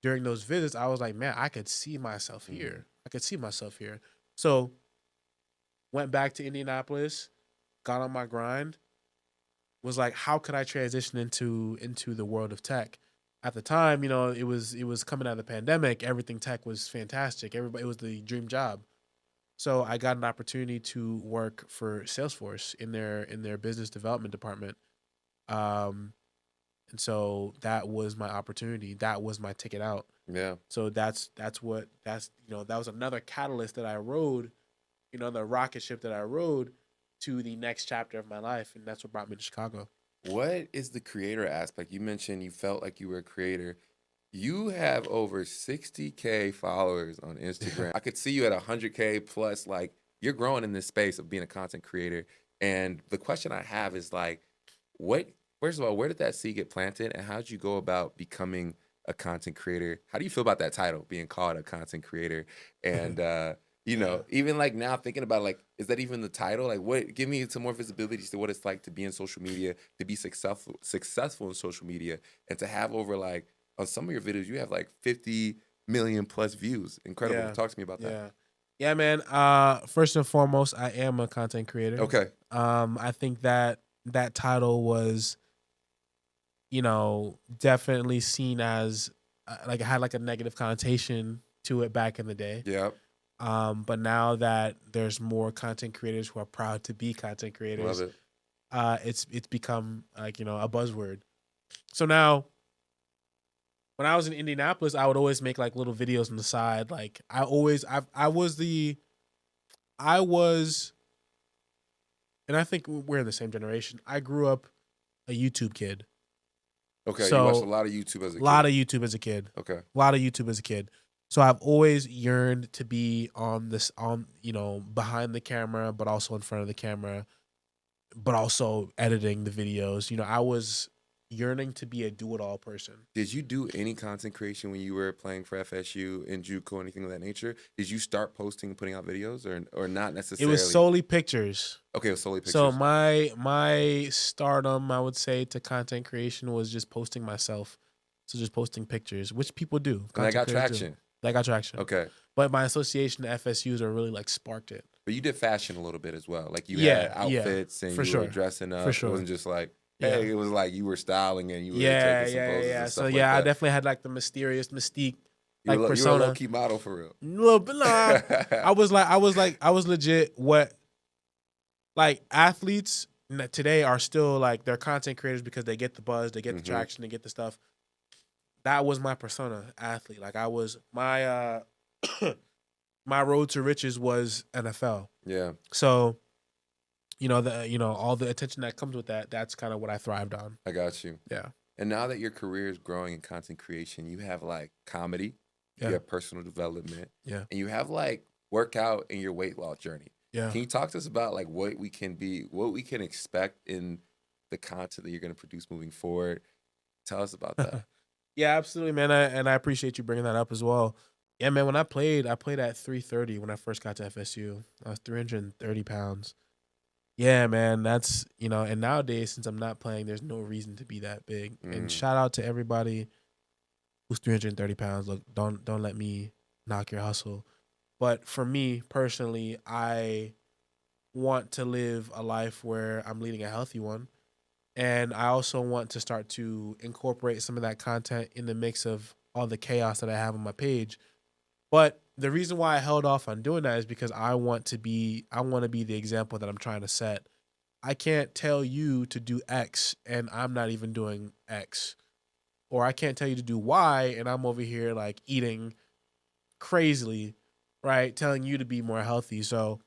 during those visits, I was like, man, I could see myself Hmm. here. I could see myself here. So went back to Indianapolis, got on my grind was like, how could I transition into the world of tech? At the time, it was coming out of the pandemic. Everything tech was fantastic. Everybody, it was the dream job. So I got an opportunity to work for Salesforce in their business development department. Um, and so that was my opportunity. That was my ticket out. Yeah. So that was another catalyst that I rode, the rocket ship that I rode to the next chapter of my life, and that's what brought me to Chicago. What is the creator aspect? You mentioned you felt like you were a creator. You have over 60K followers on Instagram. I could see you at 100K plus. Like, you're growing in this space of being a content creator. And the question I have is like, first of all, where did that seed get planted? And how did you go about becoming a content creator? How do you feel about that title, being called a content creator? And, Yeah. even like now thinking about like, is that even the title? Like, give me some more visibility to what it's like to be in social media, to be successful in social media, and to have over like, on some of your videos, you have like 50 million plus views. Incredible. Yeah. Talk to me about that. Yeah. Yeah, man. First and foremost, I am a content creator. Okay. I think that title was, definitely seen as like it had like a negative connotation to it back in the day. Yeah. But now that there's more content creators who are proud to be content Love creators, it. it's become like a buzzword. So now, when I was in Indianapolis, I would always make like little videos on the side. Like I was, and I think we're in the same generation. I grew up a YouTube kid. Okay. You watched a So lot of YouTube as a a lot kid. of YouTube as a kid. Okay. A lot of YouTube as a kid. So I've always yearned to be behind the camera, but also in front of the camera, but also editing the videos. I was yearning to be a do-it-all person. Did you do any content creation when you were playing for FSU in JUCO, anything of that nature? Did you start posting and putting out videos, or not It necessarily? was solely pictures. Okay, it was solely pictures. So my stardom, I would say, to content creation was just posting myself. So just posting pictures, which people do. And that Content got creators do. traction. That got traction. Okay. But my association to FSUs are really like sparked it. But you did fashion a little bit as well. Like you Yeah, had outfits and for you sure. were dressing up. For sure. It wasn't just like, Yeah. hey, it was like you were styling and you were Yeah, taking some poses and So stuff like yeah, I that. definitely had like the mysterious mystique, You like were a persona. low-key model for real. Little bit, nah. I was legit what, like, athletes today are still like, they're content creators because they get the buzz, they get the traction, they get the stuff. That was my persona, athlete. Like, I was my my road to riches was NFL. Yeah. So, all the attention that comes with that, that's kind of what I thrived on. I got you. Yeah. And now that your career is growing in content creation, you have like comedy, Yeah. you have personal development, Yeah. and you have like workout in your weight loss journey. Yeah. Can you talk to us about like what we can expect in the content that you're going to produce moving forward? Tell us about that. Yeah, absolutely, man. I appreciate you bringing that up as well. Yeah, man. When I played at 330 when I first got to FSU. I was 330 pounds. Yeah, man. That's and nowadays, since I'm not playing, there's no reason to be that big. And shout out to everybody who's 330 pounds. Look, don't let me knock your hustle. But for me personally, I want to live a life where I'm leading a healthy one. And I also want to start to incorporate some of that content in the mix of all the chaos that I have on my page. But the reason why I held off on doing that is because I want to be the example that I'm trying to set. I can't tell you to do X and I'm not even doing X. Or I can't tell you to do Y and I'm over here like eating crazily, right? Telling you to be more healthy. So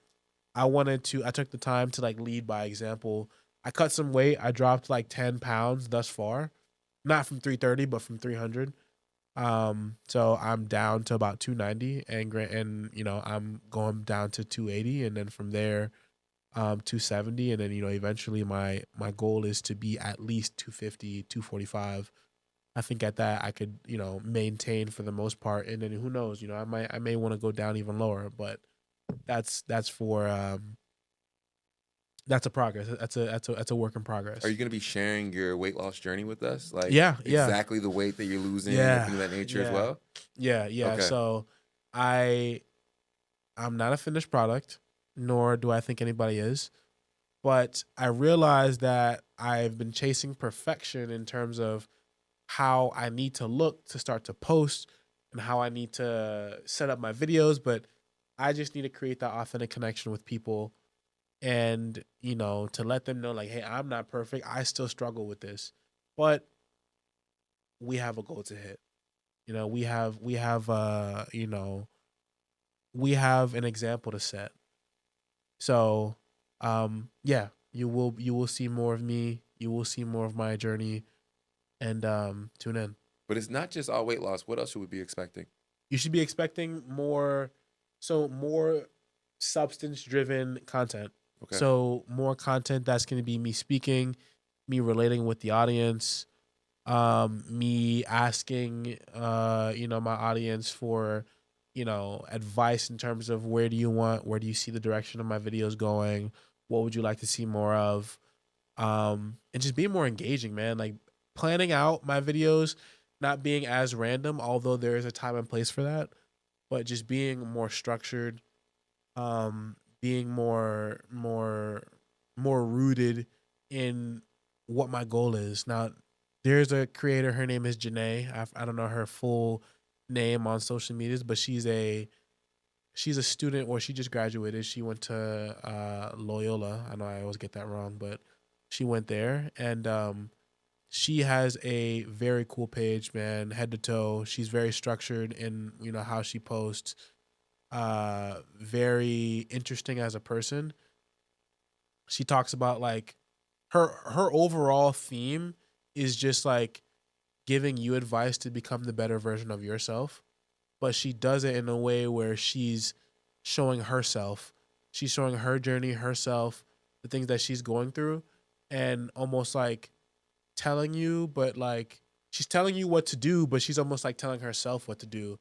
I took the time to like lead by example. I cut some weight. I dropped like 10 pounds thus far, not from 330, but from 300. So I'm down to about 290 and I'm going down to 280. And then from there, 270. And then, eventually my goal is to be at least 250, 245. I think at that I could, maintain for the most part. And then who knows, I may want to go down even lower, but that's for, that's a progress. That's a work in progress. Are you going to be sharing your weight loss journey with us? Like, Yeah. exactly the weight that you're losing, Yeah, and things of that nature as well? Yeah. Okay. So I'm not a finished product, nor do I think anybody is. But I realized that I've been chasing perfection in terms of how I need to look to start to post and how I need to set up my videos. But I just need to create that authentic connection with people and, to let them know, like, hey, I'm not perfect. I still struggle with this. But we have a goal to hit. We have an example to set. So, yeah, you will see more of me. You will see more of my journey, and tune in. But it's not just all weight loss. What else should we be expecting? You should be expecting more substance driven content. Okay. So more content that's going to be me speaking, me relating with the audience, me asking my audience for advice in terms of where do you see the direction of my videos going, what would you like to see more of, and just being more engaging, man. Like planning out my videos, not being as random, although there is a time and place for that, but just being more structured, being more rooted in what my goal is. Now, there's a creator. Her name is Janae. I don't know her full name on social medias, but she's a student, or she just graduated. She went to Loyola. I know I always get that wrong, but she went there, and she has a very cool page, man, head to toe. She's very structured in how she posts. Very interesting as a person. She talks about like her overall theme is just like giving you advice to become the better version of yourself, but she does it in a way where she's showing herself. She's showing her journey, herself, the things that she's going through, and almost like telling you, but like she's telling you what to do, but she's almost like telling herself what to do.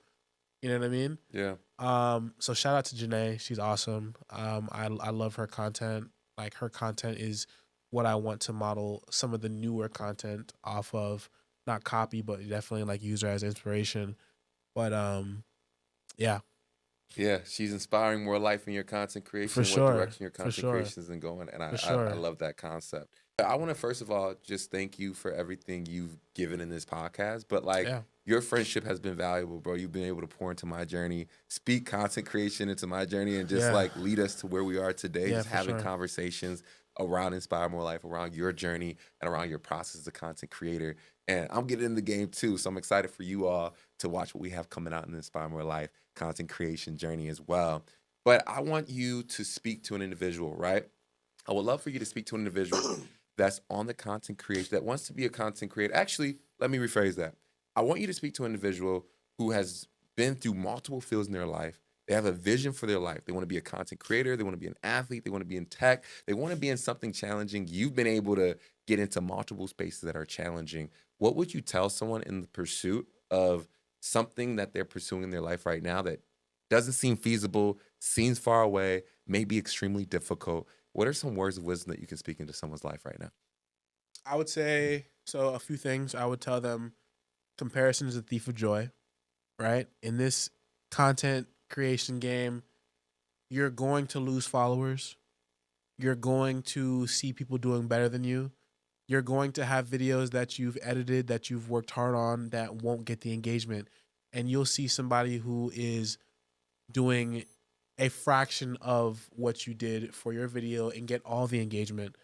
You know what I mean? Yeah. So shout out to Janae. She's awesome. I love her content. Like her content is what I want to model some of the newer content off of, not copy, but definitely like use her as inspiration. But yeah, Yeah, she's inspiring more life in your content for creation, what sure, direction your for content sure, creation is going, and for I sure. love that concept. I want to first of all just thank you for everything you've given in this podcast. But like Yeah, your friendship has been valuable, bro. You've been able to pour into my journey, speak content creation into my journey, and just yeah, like lead us to where we are today. yeah, Just for having sure. conversations around Inspire More Life, around your journey, and around your process as a content creator. And I'm getting in the game too, so I'm excited for you all to watch what we have coming out in the Inspire More Life content creation journey as well. But I want you to speak to an individual, right? I would love for you to speak to an individual that's on the content creation, that wants to be a content creator. Actually, let me rephrase that. I want you to speak to an individual who has been through multiple fields in their life. They have a vision for their life. They want to be a content creator. They want to be an athlete. They want to be in tech. They want to be in something challenging. You've been able to get into multiple spaces that are challenging. What would you tell someone in the pursuit of something that they're pursuing in their life right now that doesn't seem feasible, seems far away, may be extremely difficult? What are some words of wisdom that you can speak into someone's life right now? I would say so. A few things I would tell them: comparison is a thief of joy. Right, in this content creation game, you're going to lose followers. You're going to see people doing better than you. You're going to have videos that you've edited, that you've worked hard on, that won't get the engagement. And you'll see somebody who is doing a fraction of what you did for your video and get all the engagement.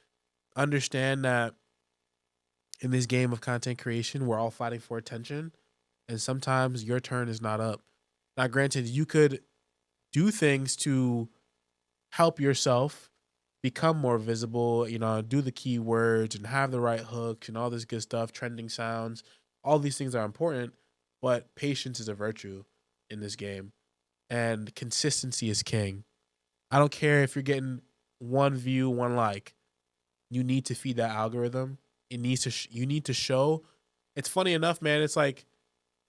Understand that in this game of content creation, we're all fighting for attention. And sometimes your turn is not up. Now, granted, you could do things to help yourself become more visible, do the keywords and have the right hooks and all this good stuff, trending sounds. All these things are important, but patience is a virtue in this game, and consistency is king. I don't care if you're getting one view, one like. You need to feed that algorithm. It needs to you need to show. It's funny enough, man. It's like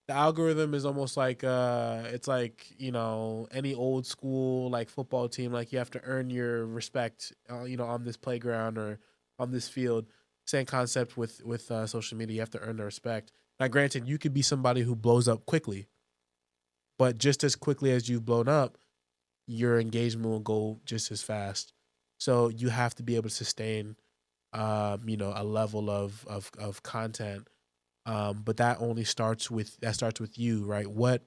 the algorithm is almost like it's like any old school like football team, like you have to earn your respect on this playground or on this field. Same concept with social media. You have to earn the respect. Now granted, you could be somebody who blows up quickly, but just as quickly as you've blown up, your engagement will go just as fast. So you have to be able to sustain, a level of content. But that only starts with you, right? What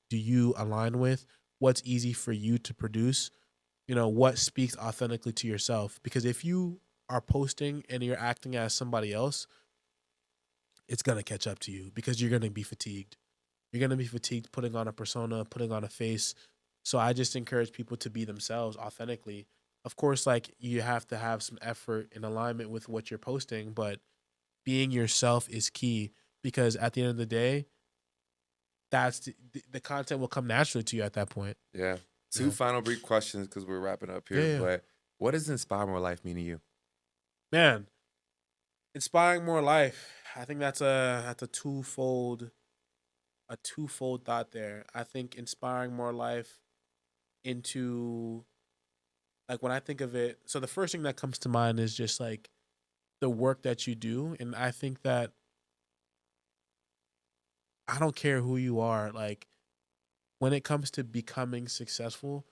do you align with? What's easy for you to produce? What speaks authentically to yourself? Because if you are posting and you're acting as somebody else, it's gonna catch up to you because you're gonna be fatigued. You're gonna be fatigued putting on a persona, putting on a face. So I just encourage people to be themselves authentically. Of course, like you have to have some effort in alignment with what you're posting, but being yourself is key because at the end of the day, that's the content will come naturally to you at that point. Yeah. Two Yeah. final brief questions because we're wrapping up Yeah, here. yeah. But what does inspire more life mean to you? Man, inspiring more life. I think that's a twofold thought there. I think inspiring more life into, like, when I think of it, so the first thing that comes to mind is just like the work that you do. And I think that I don't care who you are, like when it comes to becoming successful,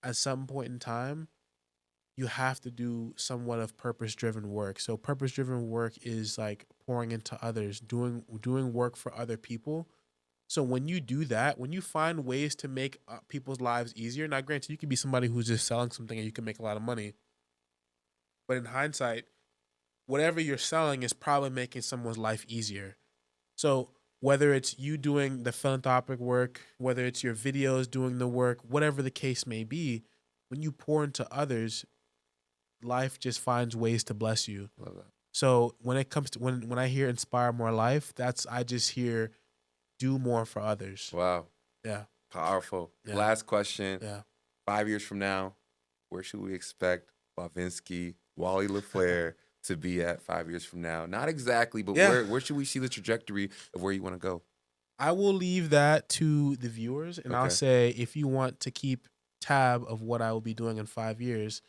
at some point in time, you have to do somewhat of purpose driven work. So purpose driven work is like pouring into others, doing work for other people. So when you do that, when you find ways to make people's lives easier, now granted, you could be somebody who's just selling something and you can make a lot of money, but in hindsight, whatever you're selling is probably making someone's life easier. So whether it's you doing the philanthropic work, whether it's your videos doing the work, whatever the case may be, when you pour into others, life just finds ways to bless you. Love that. So when it comes to when I hear inspire more life, that's I just hear do more for others. Wow. Yeah. Powerful. Yeah. Last question. Yeah. 5 years from now, where should we expect Walvenski, Wally LaFleur to be at 5 years from now? Not exactly, but Yeah. where should we see the trajectory of where you want to go? I will leave that to the viewers and I'll Okay. say if you want to keep tab of what I will be doing in 5 years,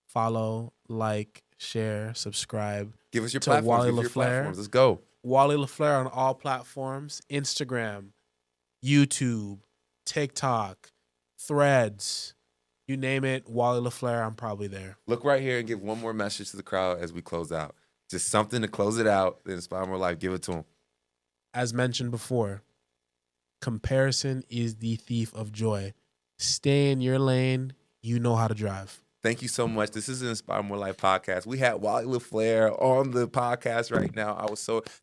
follow, like, share, subscribe Give us your to platforms. Wally Give us your LaFleur. platforms. Let's go. Wally LaFleur on all platforms, Instagram, YouTube, TikTok, Threads, you name it, Wally LaFleur, I'm probably there. Look right here and give one more message to the crowd as we close out. Just something to close it out that inspire more life. Give it to them. As mentioned before, comparison is the thief of joy. Stay in your lane. You know how to drive. Thank you so much. This is the Inspire More Life podcast. We had Wally LaFleur on the podcast right now.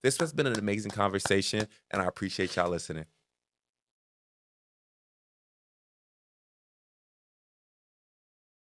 This has been an amazing conversation, and I appreciate y'all listening.